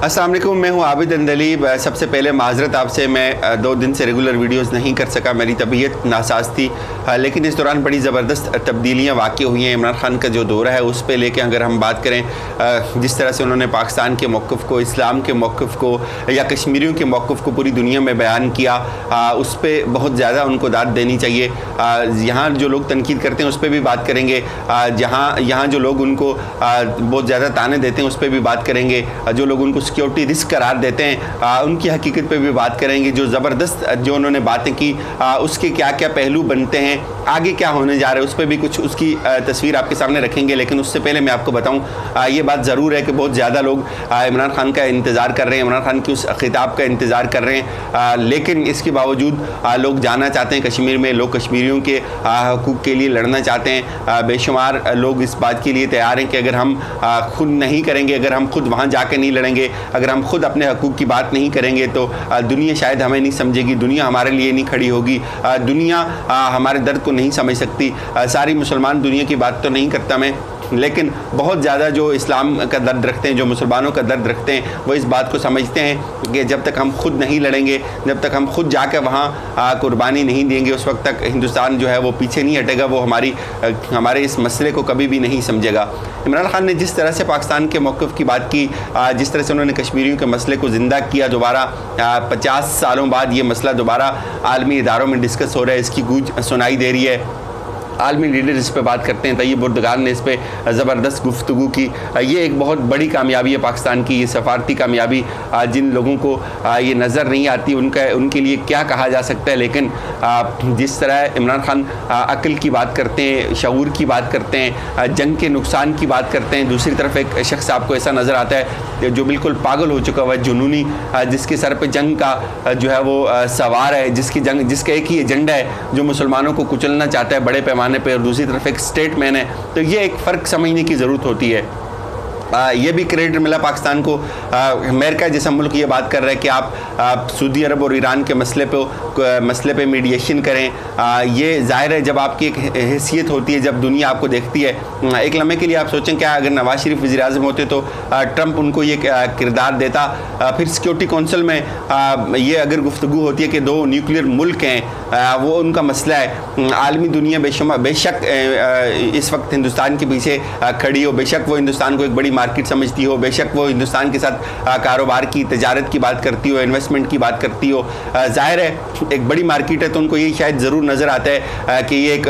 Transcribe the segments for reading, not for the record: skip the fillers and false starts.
अस्सलाम वालेकुम, मैं हूं आबिद अंदली। सबसे पहले माजरत आपसे, मैं 2 दिन से रेगुलर वीडियोस नहीं कर सका, मेरी तबीयत नासाज थी। लेकिन इस दौरान बड़ी ज़बरदस्त तब्दीलियां वाक़ई हुई हैं। इमरान खान का जो दौरा है उस पे लेके अगर हम बात करें, जिस तरह से उन्होंने पाकिस्तान के मौक़िफ़ को, इस्लाम के मौक़िफ़ को या कश्मीरियों के मौक़िफ़ को पूरी दुनिया में बयान किया, उस पर बहुत ज़्यादा उनको दाद देनी चाहिए। यहाँ जो लोग तनकीद करते हैं उस पर भी बात करेंगे, यहाँ जो लोग उनको बहुत ज़्यादा ताने देते हैं उस पर भी बात करेंगे, जो लोग उनको सिक्योरिटी रिस्क करार देते हैं उनकी हकीकत पे भी बात करेंगे। जो ज़बरदस्त जो उन्होंने बातें की उसके क्या क्या पहलू बनते हैं, आगे क्या होने जा रहा है, उस पर भी कुछ उसकी तस्वीर आपके सामने रखेंगे। लेकिन उससे पहले मैं आपको बताऊं, ये बात ज़रूर है कि बहुत ज़्यादा लोग इमरान खान का इंतज़ार कर रहे हैं, इमरान खान की उस खिताब का इंतज़ार कर रहे हैं। लेकिन इसके बावजूद लोग जाना चाहते हैं कश्मीर में, लोग कश्मीरियों के हकूक़ के लिए लड़ना चाहते हैं। बेशुमार लोग इस बात के लिए तैयार हैं कि अगर हम खुद नहीं करेंगे, अगर हम खुद वहाँ जाके नहीं लड़ेंगे, अगर हम खुद अपने हकूक़ की बात नहीं करेंगे तो दुनिया शायद हमें नहीं समझेगी, दुनिया हमारे लिए नहीं खड़ी होगी, दुनिया हमारे दर्द को नहीं समझ सकती। सारी मुसलमान दुनिया की बात तो नहीं करता मैं, लेकिन बहुत ज़्यादा जो इस्लाम का दर्द रखते हैं, जो मुसलमानों का दर्द रखते हैं, वो इस बात को समझते हैं कि जब तक हम खुद नहीं लड़ेंगे, जब तक हम खुद जाकर वहाँ कुर्बानी नहीं देंगे, उस वक्त तक हिंदुस्तान जो है वो पीछे नहीं हटेगा, वो हमारे इस मसले को कभी भी नहीं समझेगा। इमरान खान ने जिस तरह से पाकिस्तान के मौक़िफ़ की बात की, जिस तरह से उन्होंने कश्मीरियों के मसले को ज़िंदा किया, दोबारा 50 सालों बाद ये मसला दोबारा आलमी इदारों में डिस्कस हो रहा है, इसकी गूंज सुनाई दे रही है। आलमी लीडर इस पे बात करते हैं। तैयब उर्दगान ने इस पर ज़बरदस्त गुफ्तगू की। ये एक बहुत बड़ी कामयाबी है पाकिस्तान की, ये सफारती कामयाबी। जिन लोगों को ये नज़र नहीं आती उनके लिए क्या कहा जा सकता है, लेकिन जिस तरह इमरान खान अक्ल की बात करते हैं, शऊर की बात करते हैं, जंग के नुकसान की बात करते हैं, दूसरी तरफ एक शख्स आपको ऐसा नज़र आता है जो बिल्कुल पागल हो चुका हुआ है, जुनूनी, जिसके सर पर जंग का जो है वो सवार है, जिसका एक ही एजेंडा है जो मुसलमानों को कुचलना चाहता है बड़े पैमाने पे, और दूसरी तरफ एक स्टेटमैन है। तो ये एक फ़र्क समझने की ज़रूरत होती है। ये भी क्रेडिट मिला पाकिस्तान को। अमेरिका जैसा मुल्क ये बात कर रहा है कि आप सऊदी अरब और ईरान के मसले पे मीडिएशन करें। ये ज़ाहिर है, जब आपकी एक हैसियत होती है, जब दुनिया आपको देखती है, एक लम्हे के लिए आप सोचें क्या अगर नवाज शरीफ वज़ीर-ए-आज़म होते तो ट्रंप उनको ये किरदार देता। फिर सिक्योरिटी कौंसिल में ये अगर गुफ्तगू होती है कि 2 न्यूक्लियर मुल्क हैं, वो उनका मसला है, आलमी दुनिया बेशक इस वक्त हिंदुस्तान के पीछे खड़ी हो, बेशक वो हिंदुस्तान को एक बड़ी मार्केट समझती हो, बेशक वो हिंदुस्तान के साथ कारोबार की, तजारत की बात करती हो, इन्वेस्टमेंट की बात करती हो। ज़ाहिर है एक बड़ी मार्केट है तो उनको ये शायद ज़रूर नज़र आता है कि ये एक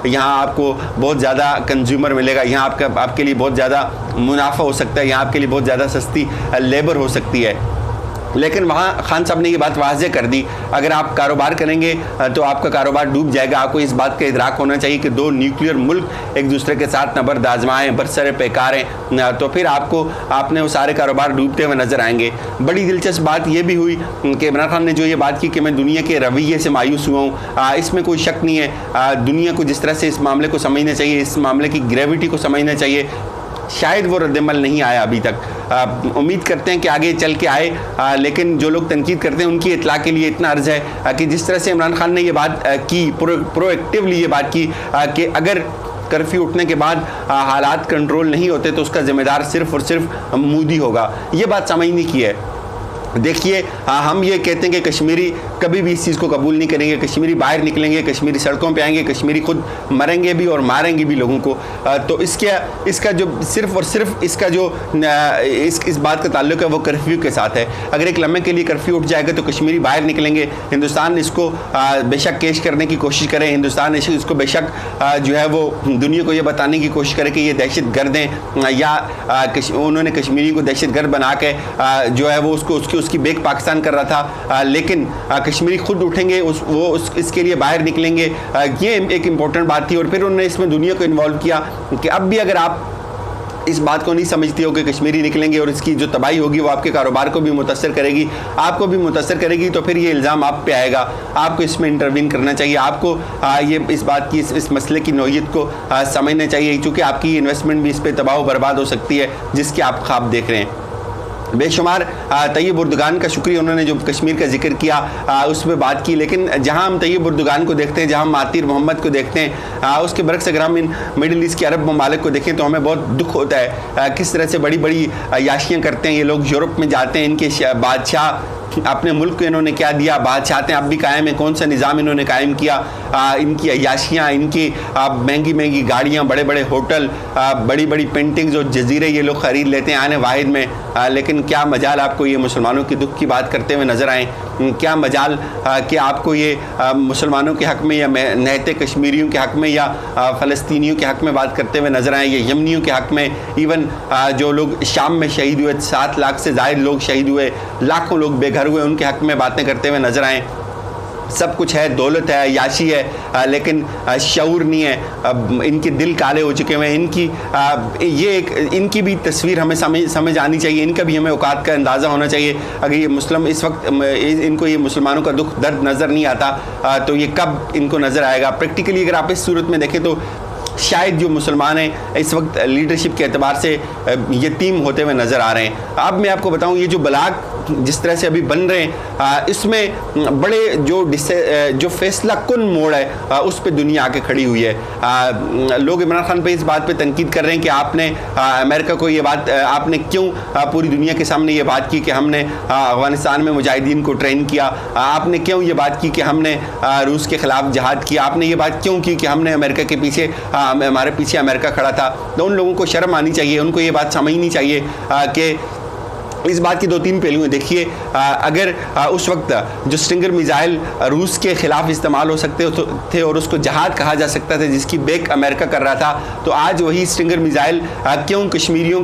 यहाँ आपको बहुत ज़्यादा कंज्यूमर मिलेगा, यहाँ आपके लिए बहुत ज़्यादा मुनाफा हो सकता है, यहाँ आपके लिए बहुत ज़्यादा सस्ती लेबर हो सकती है। लेकिन वहाँ खान साहब ने ये बात वाज़े कर दी, अगर आप कारोबार करेंगे तो आपका कारोबार डूब जाएगा। आपको इस बात का इदराक होना चाहिए कि 2 न्यूक्लियर मुल्क एक दूसरे के साथ नबर्द आजमाएँ, बरसरे पैकार हैं, तो फिर आपने वो सारे कारोबार डूबते हुए नज़र आएंगे। बड़ी दिलचस्प बात ये भी हुई कि इमरान खान ने जो ये बात की कि मैं दुनिया के रवैये से मायूस हुआ हूँ, इसमें कोई शक नहीं है। दुनिया को जिस तरह से इस मामले को समझना चाहिए, इस मामले की ग्रेविटी को समझना चाहिए, शायद वो रद्दमल नहीं आया अभी तक। उम्मीद करते हैं कि आगे चल के आए। लेकिन जो लोग तनकीद करते हैं उनकी इत्तला के लिए इतना अर्ज़ है कि जिस तरह से इमरान खान ने ये बात की, प्रोएक्टिवली ये बात की कि अगर कर्फ्यू उठने के बाद हालात कंट्रोल नहीं होते तो उसका ज़िम्मेदार सिर्फ़ और सिर्फ मोदी होगा, ये बात समझने की है। देखिए, हम ये कहते हैं कि कश्मीरी कभी भी इस चीज़ को कबूल नहीं करेंगे, कश्मीरी बाहर निकलेंगे, कश्मीरी सड़कों पे आएंगे, कश्मीरी खुद मरेंगे भी और मारेंगे भी लोगों को। तो इसका जो सिर्फ़ और सिर्फ इसका जो इस बात का ताल्लुक है वो कर्फ्यू के साथ है। अगर एक लम्हे के लिए कर्फ्यू उठ जाएगा तो कश्मीरी बाहर निकलेंगे, हिंदुस्तान इसको बेशक केश करने की कोशिश करे, हिंदुस्तान इसको बेशक जो है वो दुनिया को ये बताने की कोशिश करे कि ये दहशत गर्द हैं, या उन्होंने कश्मीरी को दहशत गर्द बना के जो है वो उसकी बेक पाकिस्तान कर रहा था। लेकिन कश्मीरी खुद उठेंगे, इसके लिए बाहर निकलेंगे, ये एक इम्पोर्टेंट बात थी। और फिर उन्होंने इसमें दुनिया को इन्वॉल्व किया कि अब भी अगर आप इस बात को नहीं समझती हो कि कश्मीरी निकलेंगे और इसकी जो तबाही होगी वो आपके कारोबार को भी मुतासर करेगी, आपको भी मुतासर करेगी, तो फिर ये इल्ज़ाम आप पे आएगा। आपको इसमें इंटरवीन करना चाहिए, आपको ये इस बात की इस मसले की नौयत को समझना चाहिए, क्योंकि आपकी इन्वेस्टमेंट भी इस पर तबाह बर्बाद हो सकती है जिसकी आप ख्वाब देख रहे हैं। बेशुमार तैयब उर्दुगान का शुक्रिया, उन्होंने जो कश्मीर का जिक्र किया उस पर बात की। लेकिन जहां हम तैयब उर्दुगान को देखते हैं, जहां हम मातिर मोहम्मद को देखते हैं, उसके बरक्स अगर हम इन मिडिल ईस्ट के अरब ममालिक को देखें तो हमें बहुत दुख होता है किस तरह से बड़ी बड़ी याशियाँ करते हैं ये लोग। यूरोप में जाते हैं, इनके बादशाह अपने मुल्क को इन्होंने क्या दिया, बादशाहतें अब भी कायम है, कौन सा निज़ाम इन्होंने कायम किया, इनकी अय्याशियाँ, इनकी महंगी महंगी गाड़ियाँ, बड़े बड़े होटल, बड़ी बड़ी पेंटिंग्स और जजीरे ये लोग ख़रीद लेते हैं आने वाहिद में। लेकिन क्या मजाल आपको ये मुसलमानों के दुख की बात करते हुए नज़र आएँ? क्या मजाल कि आपको ये मुसलमानों के हक़ में या नहते कश्मीरियों के हक़ में या फ़लस्तीनियों के हक़ में बात करते हुए नज़र आएँ, या यमनियों के हक़ में, इवन जो लोग शाम में शहीद हुए, 7 लाख से ज़ायद लोग शहीद हुए, लाखों लोग बेघर हुए, उनके हक़ में बातें करते हुए नज़र आएँ। सब कुछ है, दौलत है, याशी है, लेकिन शऊर नहीं है। इनके दिल काले हो चुके हैं। इनकी भी तस्वीर हमें समझ आनी चाहिए, इनका भी हमें औकात का अंदाज़ा होना चाहिए। अगर ये मुस्लिम इस वक्त इनको ये मुसलमानों का दुख दर्द नज़र नहीं आता तो ये कब इनको नज़र आएगा? प्रैक्टिकली अगर आप इस सूरत में देखें तो शायद जो मुसलमान हैं इस वक्त लीडरशिप के एतबार से यतीम होते हुए नज़र आ रहे हैं। अब मैं आपको बताऊं, ये जो बलाग जिस तरह से अभी बन रहे हैं, इसमें बड़े जो फैसला कुन मोड़ है उस पर दुनिया आके खड़ी हुई है। लोग इमरान खान पे इस बात पे तनकीद कर रहे हैं कि आपने अमेरिका को ये बात, आपने क्यों पूरी दुनिया के सामने ये बात की कि हमने अफगानिस्तान में मुजाहिदीन को ट्रेन किया, आपने क्यों ये बात की कि हमने रूस के ख़िलाफ़ जहाद किया, आपने ये बात क्यों की कि हमने अमेरिका के पीछे, हमारे पीछे अमेरिका खड़ा था। तो उन लोगों को शर्म आनी चाहिए, उनको ये बात समझनी चाहिए कि इस बात की 2-3 पहलू हैं। देखिए, अगर उस वक्त जो स्टिंगर मिसाइल रूस के ख़िलाफ़ इस्तेमाल हो सकते थे और उसको जहाद कहा जा सकता था जिसकी बेक अमेरिका कर रहा था, तो आज वही स्टिंगर मिसाइल क्यों कश्मीरियों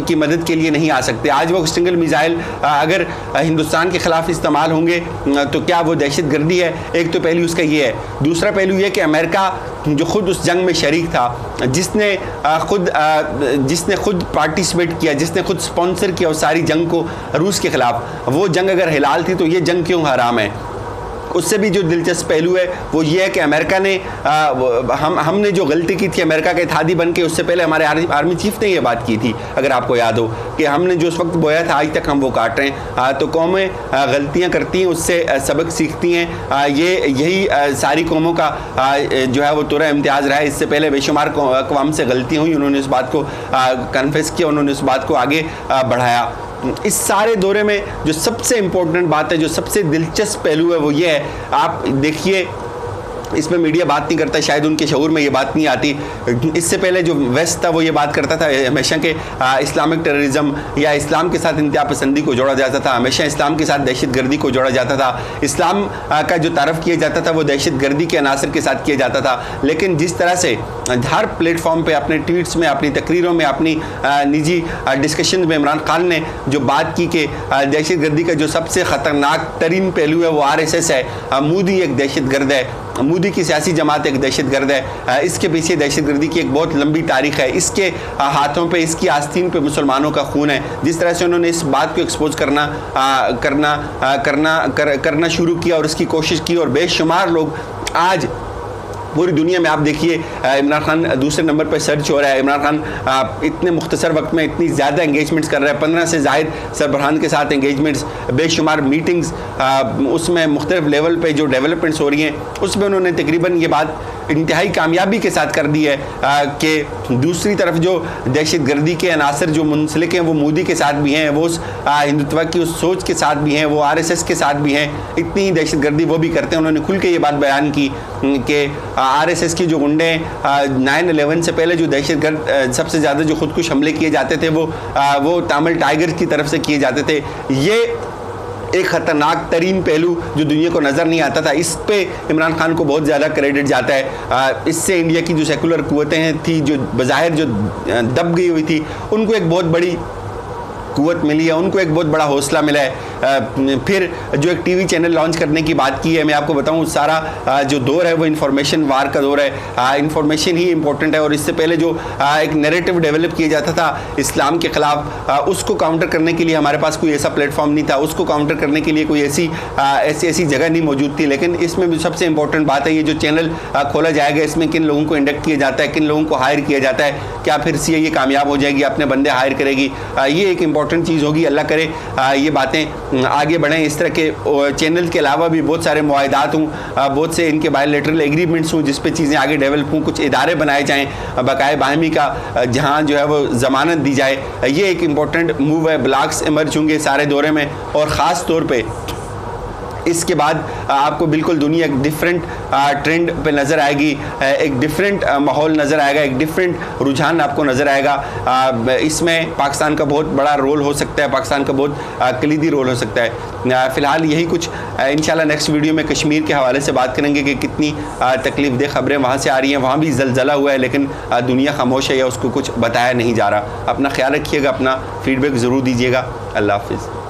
की मदद के लिए नहीं आ सकते? आज वो स्टिंगर मिसाइल अगर हिंदुस्तान के ख़िलाफ़ इस्तेमाल होंगे तो क्या वो दहशत गर्दी है? एक तो पहलू उसका ये है। दूसरा पहलू ये कि अमेरिका जो ख़ुद उस जंग में शरीक था, जिसने खुद पार्टिसिपेट किया, जिसने खुद स्पॉन्सर किया उस सारी जंग को रूस के ख़िलाफ़, वो जंग अगर हिलाल थी तो ये जंग क्यों हराम है? उससे भी जो दिलचस्प पहलू है वो ये है कि अमेरिका ने हमने जो गलती की थी अमेरिका के इत्तेहादी बन के, उससे पहले हमारे आर्मी चीफ ने ये बात की थी, अगर आपको याद हो, कि हमने जो उस वक्त बोया था आज तक हम वो काट रहे हैं। तो कौमें गलतियाँ करती हैं, उससे सबक सीखती हैं। यही सारी कौमों का जो है वो तुरा इम्तियाज़ रहा है। इससे पहले बेशुमार अक़वाम से गलतियाँ हुई, उन्होंने इस बात को कन्फेस किया, उन्होंने इस बात को आगे बढ़ाया। इस सारे दौरे में जो सबसे इम्पोर्टेंट बात है, जो सबसे दिलचस्प पहलू है, वो ये है, आप देखिए, इसमें मीडिया बात नहीं करता, शायद उनके शऊर में ये बात नहीं आती। इससे पहले जो वेस्ट था वो ये बात करता था हमेशा के इस्लामिक टेररिज्म या इस्लाम के साथ इंतहा पसंदी को जोड़ा जाता था, हमेशा इस्लाम के साथ दहशत गर्दी को जोड़ा जाता था। इस्लाम का जो तारफ़ किया जाता था वो दहशत गर्दी के अनासर के साथ किया जाता था। लेकिन जिस तरह से हर प्लेटफॉर्म पर अपने ट्वीट्स में, अपनी तकरीरों में, अपनी निजी डिस्कशन में इमरान खान ने जो बात की कि दहशत गर्दी का जो सबसे ख़तरनाक तरीन पहलू है वो RSS है, मोदी एक दहशत गर्द है, मोदी की सियासी जमात एक दहशत गर्द है, इसके पीछे दहशत गर्दी की एक बहुत लंबी तारीख है, इसके हाथों पे, इसकी आस्तीन पे मुसलमानों का खून है। जिस तरह से उन्होंने इस बात को एक्सपोज करना शुरू किया और इसकी कोशिश की, और बेशुमार लोग आज पूरी दुनिया में, आप देखिए, इमरान खान दूसरे नंबर पर सर्च हो रहा है। इमरान खान इतने मुख्तसर वक्त में इतनी ज़्यादा एंगेजमेंट्स कर रहा है, 15 से ज़ायद सरबराहान के साथ एंगेजमेंट्स, बेशुमार मीटिंग्स, उसमें मुख्तलिफ लेवल पे जो डेवलपमेंट्स हो रही हैं, उसमें उन्होंने तकरीबन ये बात इंतहाई कामयाबी के साथ कर दी है कि दूसरी तरफ जो दहशत गर्दी के अनासर जो मुंसलिक हैं वो मोदी के साथ भी हैं, वो उस हिंदुत्व की उस सोच के साथ भी हैं, वो RSS के साथ भी हैं, इतनी दहशत गर्दी वो भी करते हैं। उन्होंने खुल के ये बात बयान की कि RSS के जो गुंडे 9/11 से पहले जो दहशत गर्द सबसे ज़्यादा जो खुदकुश हमले किए जाते थे वो तामिल टाइगर की तरफ से किए जाते थे। ये एक ख़तरनाक तरीन पहलू जो दुनिया को नज़र नहीं आता था, इस पे इमरान खान को बहुत ज़्यादा क्रेडिट जाता है। इससे इंडिया की जो सेकुलर कुव्वतें थी, जो बज़ाहिर जो दब गई हुई थी, उनको एक बहुत बड़ी कुव्वत मिली है, उनको एक बहुत बड़ा हौसला मिला है। फिर जो एक टीवी चैनल लॉन्च करने की बात की है, मैं आपको बताऊं सारा जो दौर है वो इन्फॉर्मेशन वार का दौर है। इन्फॉर्मेशन ही इंपॉर्टेंट है और इससे पहले जो एक नैरेटिव डेवलप किया जाता था इस्लाम के ख़िलाफ़, उसको काउंटर करने के लिए हमारे पास कोई ऐसा प्लेटफॉर्म नहीं था, उसको काउंटर करने के लिए कोई ऐसी जगह नहीं मौजूद थी। लेकिन इसमें भी सबसे इंपॉर्टेंट बात है ये जो चैनल खोला जाएगा इसमें किन लोगों को इंडक्ट किया जाता है, किन लोगों को हायर किया जाता है, क्या फिर ये कामयाब हो जाएगी, अपने बंदे हायर करेगी, ये एक इंपॉर्टेंट चीज़ होगी। अल्लाह करे ये बातें आगे बढ़ें। इस तरह के चैनल के अलावा भी बहुत सारे मुआहदात हूँ, बहुत से इनके बायलैटरल एग्रीमेंट्स हूँ जिस पे चीज़ें आगे डेवलप हों, कुछ इदारे बनाए जाएँ बकाए बाहमी का, जहाँ जो है वो ज़मानत दी जाए। ये एक इम्पॉर्टेंट मूव है। ब्लॉग्स इमर्ज होंगे सारे दौरे में और ख़ास तौर पे इसके बाद आपको बिल्कुल दुनिया एक डिफरेंट ट्रेंड पे नज़र आएगी, एक डिफरेंट माहौल नज़र आएगा, एक डिफरेंट रुझान आपको नज़र आएगा। इसमें पाकिस्तान का बहुत बड़ा रोल हो सकता है, पाकिस्तान का बहुत कलीदी रोल हो सकता है। फ़िलहाल यही कुछ, इंशाल्लाह नेक्स्ट वीडियो में कश्मीर के हवाले से बात करेंगे कि कितनी तकलीफ दे खबरें वहाँ से आ रही हैं। वहाँ भी ज़लज़ला हुआ है लेकिन दुनिया खामोश है या उसको कुछ बताया नहीं जा रहा। अपना ख्याल रखिएगा, अपना फ़ीडबैक ज़रूर दीजिएगा। अल्लाह हाफ़िज़।